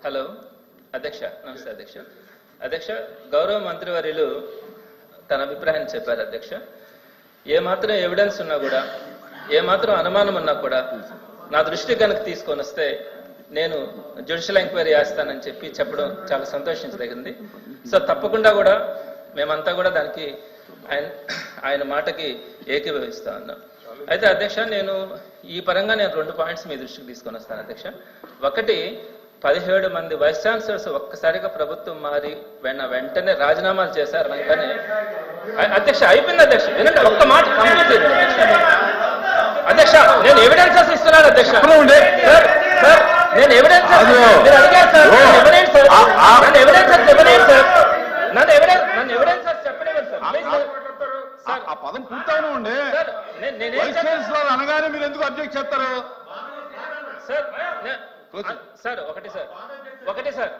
Hello అధ్యక్ష, నమస్తే అధ్యక్ష. అధ్యక్ష, గౌరవ మంత్రివర్యులు తన అభిప్రాయాన్ని చెప్పారు అధ్యక్ష. ఏమాత్రం ఎవిడెన్స్ ఉన్నా కూడా, ఏమాత్రం అనుమానం ఉన్నా కూడా నా దృష్టి కనుక తీసుకొని వస్తే నేను జ్యుడిషియల్ ఎంక్వైరీ చేస్తానని చెప్పడం చాలా సంతోషించదగింది. సో తప్పకుండా కూడా మేమంతా కూడా దానికి ఆయన మాటకి ఏకీభవిస్తా ఉన్నాం. అయితే అధ్యక్ష, నేను ఈ పరంగా నేను 2 పాయింట్స్ మీ దృష్టికి తీసుకొని వస్తాను అధ్యక్ష. ఒకటి, 17 మంది వైస్ ఛాన్సలర్స్ ఒక్కసారిగా ప్రభుత్వం మారి వెంటనే రాజీనామాలు చేశారు అనగానే అధ్యక్ష అయిపోయింది అధ్యక్ష. వినండి, ఒక్క మాట కంప్లీట్ చేయండి అధ్యక్ష. నేను ఎవిడెన్సెస్ ఇస్తున్నాను అధ్యక్ష. సార్ నేను ఎవిడెన్సెస్ మీరు అడిగారు సార్. నన్ను ఎవిడెన్సెస్ చెప్పలేదు సార్. నన్ను ఎవిడెన్సెస్ చెప్పలేదు సార్. ఆ పదం పూర్తవును ఉండే అనగానే మీరు ఎందుకు అబ్జెక్ట్ చేస్తారు సార్? ఒకటి సార్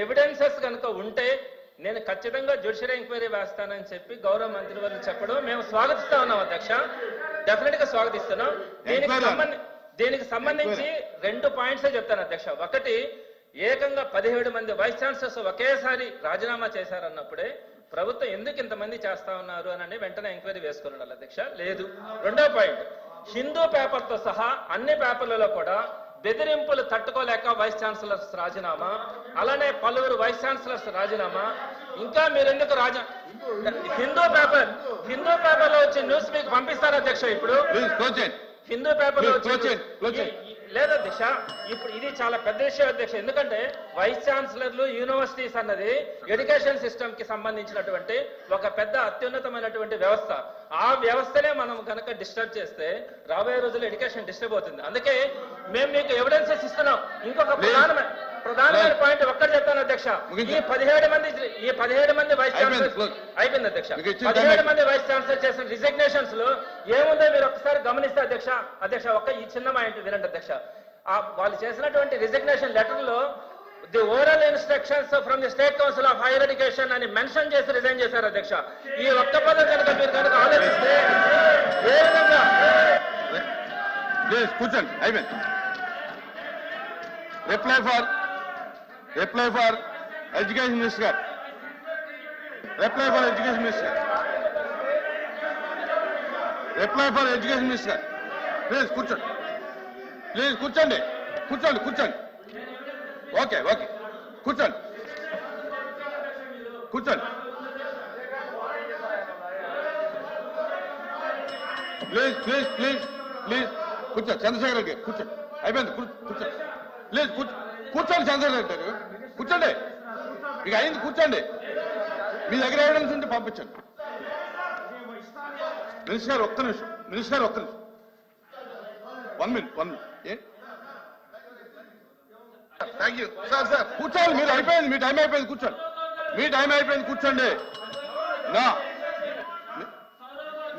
ఎవిడెన్సెస్ కనుక ఉంటే నేను ఖచ్చితంగా జ్యుడిషియల్ ఎంక్వైరీ వేస్తానని చెప్పి గౌరవ మంత్రి వారు చెప్పడం మేము స్వాగతిస్తా ఉన్నాం అధ్యక్ష. డెఫినెట్ గా స్వాగతిస్తున్నాం. దీనికి సంబంధించి 2 పాయింట్సే చెప్తాను అధ్యక్ష. ఒకటి, ఏకంగా 17 మంది వైస్ ఛాన్సలర్స్ ఒకేసారి రాజీనామా చేశారన్నప్పుడే ప్రభుత్వం ఎందుకు ఇంతమంది చేస్తా ఉన్నారు అని వెంటనే ఎంక్వైరీ వేసుకుని ఉండాలి అధ్యక్ష. లేదు. 2వ పాయింట్, హిందూ పేపర్తో సహా అన్ని పేపర్లలో కూడా బెదిరింపులు తట్టుకోలేక వైస్ ఛాన్సలర్స్ రాజీనామా, అలానే పలువురు వైస్ ఛాన్సలర్స్ రాజీనామా. ఇంకా మీరు ఎందుకు హిందూ పేపర్లో వచ్చే న్యూస్ మీకు పంపిస్తారు అధ్యక్ష. ఇప్పుడు హిందూ పేపర్లో లేదా అధ్యక్ష, ఇప్పుడు ఇది చాలా పెద్ద విషయం అధ్యక్ష. ఎందుకంటే వైస్ ఛాన్సలర్లు, యూనివర్సిటీస్ అన్నది ఎడ్యుకేషన్ సిస్టమ్ కి సంబంధించినటువంటి ఒక పెద్ద అత్యున్నతమైనటువంటి వ్యవస్థ. ఆ వ్యవస్థనే మనం కనుక డిస్టర్బ్ చేస్తే రాబోయే రోజుల్లో ఎడ్యుకేషన్ డిస్టర్బ్ అవుతుంది. అందుకే మేము మీకు ఎవిడెన్సెస్ ఇస్తున్నాం. ఇంకొక ప్రధానమైన పాయింట్ ఒక్కటి చెప్తాను అధ్యక్ష. ఈ 17 మంది వైస్ ఛాన్సలర్స్ అయిపోయింది అధ్యక్ష. 17 మంది వైస్ ఛాన్సలర్ చేసిన రిజిగ్నేషన్స్ లో ఏముందో మీరు ఒక్కసారి గమనిస్తే అధ్యక్ష ఈ చిన్న పాయింట్ వినండి అధ్యక్ష. వాళ్ళు చేసినటువంటి రిజిగ్నేషన్ లెటర్ లో the oral instructions from the state council of higher education అని మెన్షన్ చేసి రిజైన్ చేశారు అధ్యక్ష. ఈ ఒక్క పదం కనుక మీరు కనుక ఆలోచిస్తే ఏ విధంగా కూర్చోండి. అయిపోయింది. Reply for Education Minister. Reply for Education Minister. Reply for Education Minister. Please కూర్చోండి. ప్లీజ్ కూర్చోండి. ఓకే కూర్చోండి. ప్లీజ్ కూర్చోండి. చంద్రశేఖర్ రెడ్డి కూర్చోండి. అయిపోయింది. కూర్చోండి. ప్లీజ్ కూర్చోండి. చంద్రశేఖర్ రెడ్డి గారు కూర్చోండి. మీకు అయింది, కూర్చోండి. మీ దగ్గర ఎవిడెన్స్ ఉంటే పంపించండి. మినిస్టర్ గారు ఒక్క నిమిషం. 1 minute. Thank you sir. కూర్చోండి. మీరు అయిపోయింది. మీ టైం అయిపోయింది. కూర్చోండి.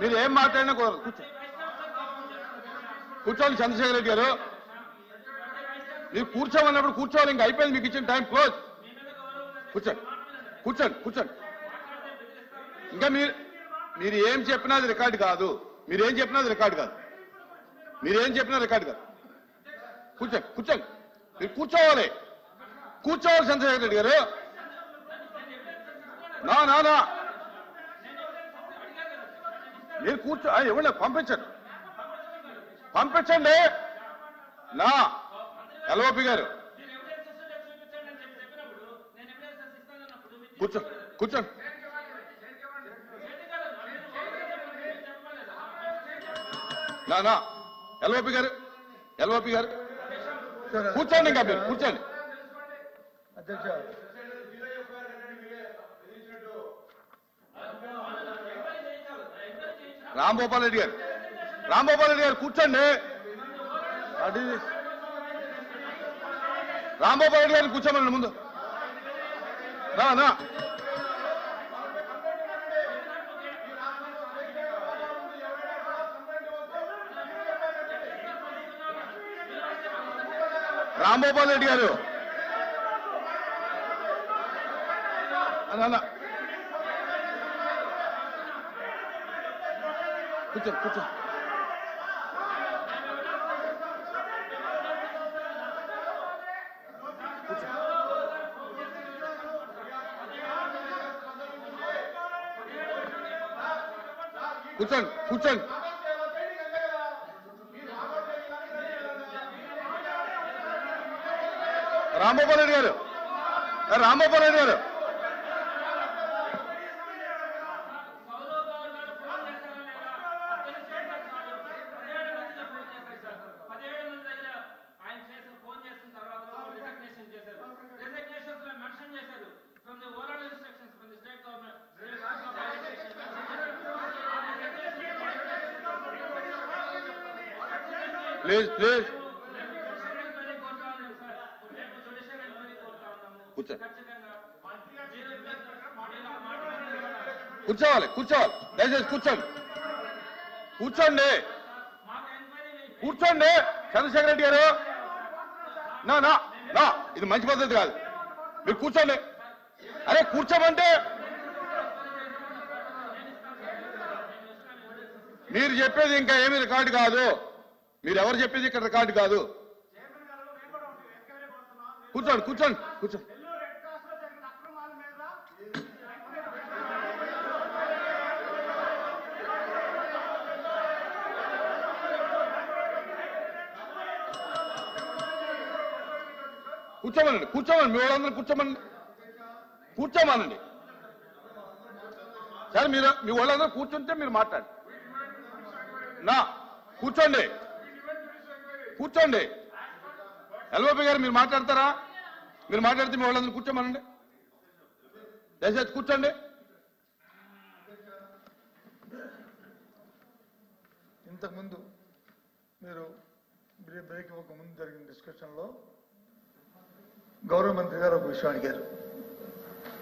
మీరు ఏం మాట్లాడినా కూర్చోండి. చంద్రశేఖర్ రెడ్డి గారు మీరు కూర్చోమన్నప్పుడు కూర్చోవాలి. ఇంకా అయిపోయింది. మీకు ఇచ్చిన టైం క్లోజ్. కూర్చోండి. ఇంకా మీరు ఏం చెప్పినా అది రికార్డు కాదు. మీరేం చెప్పినా రికార్డు కాదు. కూర్చోండి. మీరు కూర్చోవాలి. చంద్రశేఖర్ రెడ్డి గారు. నా మీరు ఇవ్వండి. పంపించండి. నా ఎల్ఓపి గారు కూర్చోండి. నా ఎల్ఓపి గారు కూర్చోండి. ఇంకా మీరు కూర్చోండి. అధ్యక్ష, రాంభూపాల్ రెడ్డి గారు కూర్చోండి. రాంభూపాల్ రెడ్డి గారిని కూర్చోమని ముందు. నా రాంభూపాల్ రెడ్డి గారు కూర్చో. కూర్చోండి కూర్చోండి రాంగోపాల్ రెడ్డి గారు రాంగోపాల్ రెడ్డి గారు ప్లీజ్ ప్లీజ్ కూర్చోవాలి కూర్చోవాలి దయచేసి కూర్చోండి కూర్చోండి కూర్చోండి చంద్రశేఖర్ రెడ్డి గారు నా నా నా ఇది మంచి పద్ధతి కాదు మీరు కూర్చోండి అరే కూర్చోమంటే మీరు చెప్పేది ఇంకా ఏమీ రికార్డు కాదు మీరు ఎవరు చెప్పేది ఇక్కడ రికార్డు కాదు కూర్చోండి కూర్చోండి కూర్చోండి కూర్చోమనండి కూర్చోమని మీ వాళ్ళందరూ కూర్చోమనండి కూర్చోమనండి సరే మీరు మీ వాళ్ళందరూ కూర్చుంటే మీరు మాట్లాడండి నా కూర్చోండి కూర్చోండి ఎల్ఓపి గారు మీరు మాట్లాడతారా మీరు మాట్లాడితే మీ వాళ్ళందరూ కూర్చోమనండి దయచేసి కూర్చోండి ఇంతకుముందు మీరు బ్రేక్ ఇవ్వక ముందు జరిగిన డిస్కషన్లో గౌరవ మంత్రి గారు ఒక విషయం అడిగారు.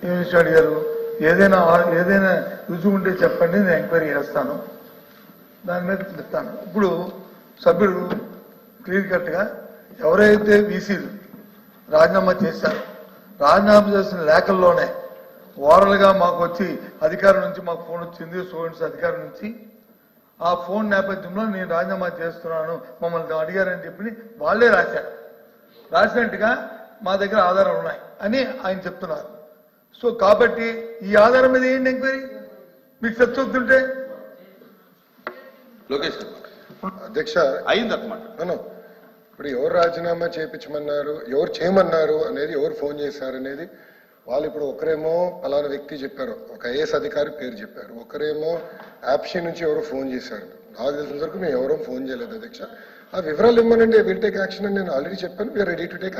ఏం విషయం అడిగారు? ఏదైనా రుజువు ఉంటే చెప్పండి, నేను ఎంక్వైరీ చేస్తాను, దాని మీద చెప్తాను. ఇప్పుడు సభ్యుడు క్లియర్ కట్గా ఎవరైతే వీసీలు రాజీనామా చేశారు, రాజీనామా చేసిన లేఖల్లోనే ఓరల్గా మాకు వచ్చి అధికారం నుంచి మాకు ఫోన్ వచ్చింది, స్టూడెంట్స్ అధికారం నుంచి, ఆ ఫోన్ నేపథ్యంలో నేను రాజీనామా చేస్తున్నాను మమ్మల్ని అడిగారని చెప్పి వాళ్ళే రాశారు. రాసినట్టుగా మా దగ్గర ఆధారాలు ఉన్నాయి అని ఆయన చెప్తున్నారు. సో కాబట్టి ఈ ఆధారం మీద ఏంటి ఎంక్వైరీ? మీకు చర్చొద్దుంటే లోకేష్ అధ్యక్ష అయిందన్నమాట. ఇప్పుడు ఎవరు రాజీనామా చేయించమన్నారు, ఎవరు చేయమన్నారు అనేది, ఎవరు ఫోన్ చేశారు అనేది వాళ్ళు ఇప్పుడు ఒకరేమో పలానా వ్యక్తి చెప్పారు, ఒక ఐఏఎస్ అధికారి పేరు చెప్పారు, ఒకరేమో యాప్షీ నుంచి ఎవరో ఫోన్ చేశారు. నాకు తెలిసిన వరకు మేము ఎవరో ఫోన్ చేయలేదు అధ్యక్ష. ఆ వివరాలు ఇవ్వనండి, విల్ టేక్ యాక్షన్ అని నేను ఆల్రెడీ చెప్పాను. We are ready to take